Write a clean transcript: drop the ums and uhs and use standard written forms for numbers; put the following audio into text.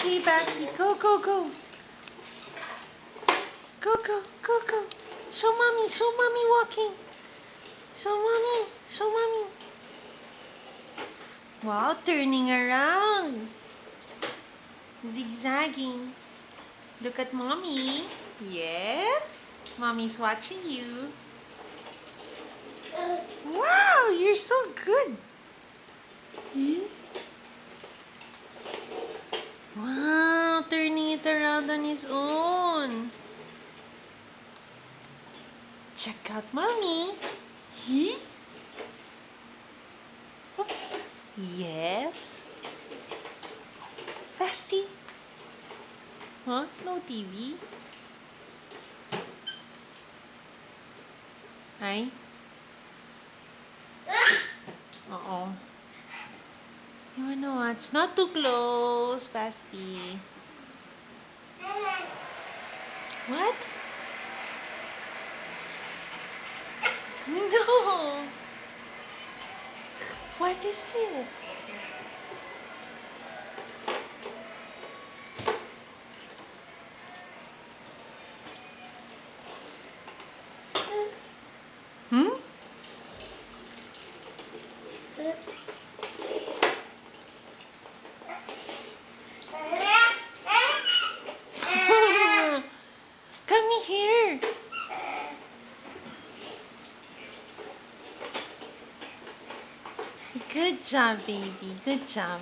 Okay, Basti, go, go, go. Go, go, go, go. Show mommy walking. Show mommy. Wow, turning around. Zigzagging. Look at mommy. Yes, mommy's watching you. Wow, you're so good. Wow, turning it around on his own. Check out mommy. Yes. Basti. Huh? No TV? Ay? Oo. You wanna watch? Not too close, Basti. What? No. What is it? Hmm? Come here. Good job, baby. Good job.